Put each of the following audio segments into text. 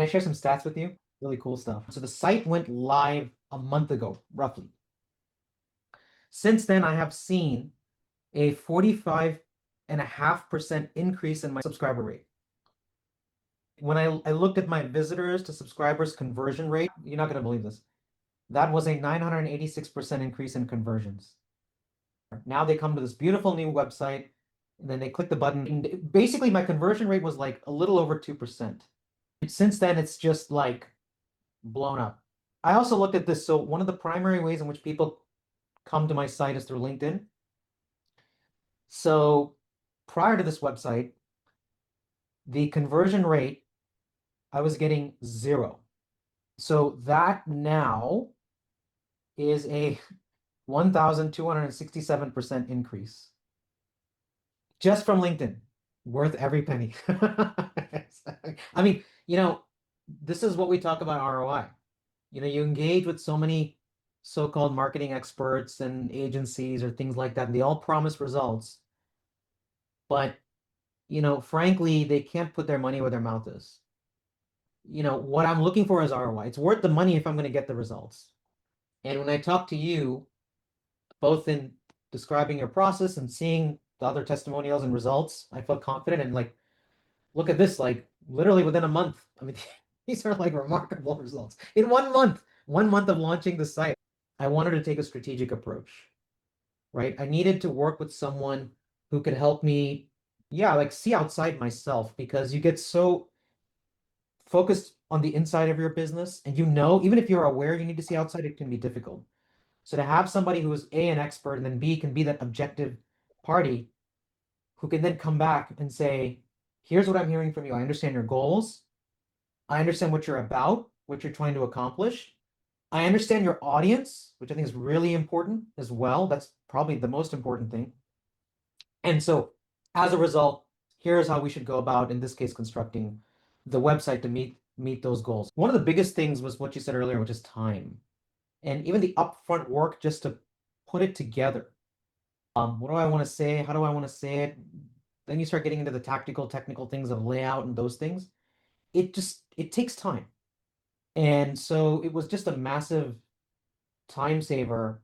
share some stats with you? Really cool stuff. So the site went live a month ago, roughly. Since then, I have seen a 45.5% increase in my subscriber rate. When I looked at my visitors to subscribers conversion rate, you're not going to believe this. That was a 986% increase in conversions. Now they come to this beautiful new website, and then they click the button. And basically, my conversion rate was like a little over 2%. Since then, it's just like blown up. I also looked at this. So one of the primary ways in which people come to my site is through LinkedIn. So prior to this website, the conversion rate, I was getting 0. So that now is a 1,267% increase just from LinkedIn, worth every penny. I mean, this is what we talk about ROI. You engage with so many so-called marketing experts and agencies or things like that, and they all promise results. But, frankly, they can't put their money where their mouth is. What I'm looking for is ROI. It's worth the money if I'm going to get the results. And when I talk to you, both in describing your process and seeing the other testimonials and results, I felt confident and like, look at this, like literally within a month. I mean, these are like remarkable results. In 1 month of launching the site, I wanted to take a strategic approach, right? I needed to work with someone who could help me, like see outside myself, because you get so focused on the inside of your business, and even if you're aware you need to see outside, it can be difficult. So to have somebody who is A, an expert, and then B, can be that objective party who can then come back and say, here's what I'm hearing from you. I understand your goals. I understand what you're about, what you're trying to accomplish. I understand your audience, which I think is really important as well. That's probably the most important thing. And so as a result, here's how we should go about, in this case, constructing the website to meet those goals. One of the biggest things was what you said earlier, which is time. And even the upfront work just to put it together. What do I want to say? How do I want to say it? Then you start getting into the technical things of layout and those things. It takes time. And so it was just a massive time saver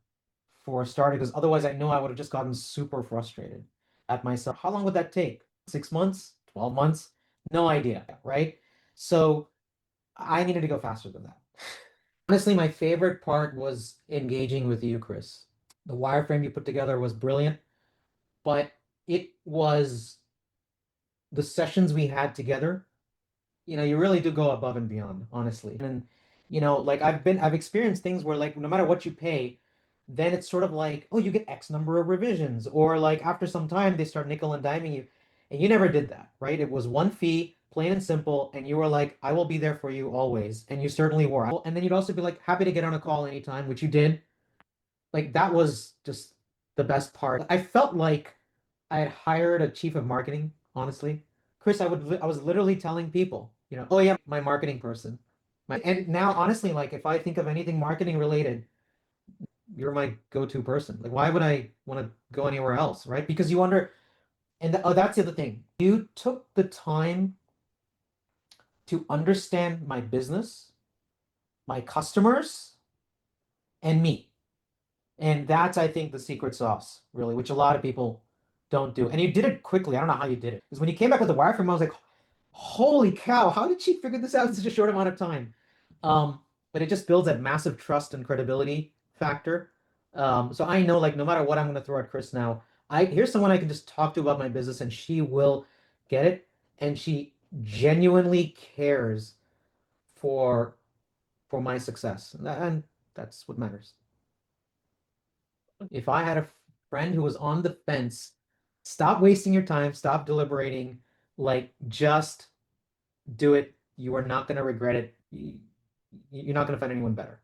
for starting, because otherwise I know I would have just gotten super frustrated at myself. How long would that take? 6 months? 12 months? No idea, right? So I needed to go faster than that. Honestly, my favorite part was engaging with you, Chris. The wireframe you put together was brilliant, but it was the sessions we had together. You really do go above and beyond, honestly. And, like I've experienced things where like no matter what you pay, then it's sort of like, oh, you get X number of revisions, or like after some time they start nickel and diming you. And you never did that, right? It was one fee, plain and simple, and you were like, I will be there for you always. And you certainly were. And then you'd also be like, happy to get on a call anytime, which you did. Like that was just the best part. I felt like I had hired a chief of marketing, honestly. Chris, I was literally telling people, oh yeah, my marketing person. And now honestly, like if I think of anything marketing related, you're my go-to person. Like why would I want to go anywhere else, right? Because that's the other thing. You took the time to understand my business, my customers, and me. And that's, I think, the secret sauce, really, which a lot of people don't do. And you did it quickly. I don't know how you did it. Because when you came back with the wireframe, I was like, holy cow, how did she figure this out in such a short amount of time? But it just builds that massive trust and credibility factor. So I know, like, no matter what I'm going to throw at Chris now, here's someone I can just talk to about my business, and she will get it. And she genuinely cares for my success. And that's what matters. If I had a friend who was on the fence, stop wasting your time, stop deliberating, like just do it. You are not going to regret it. You're not going to find anyone better.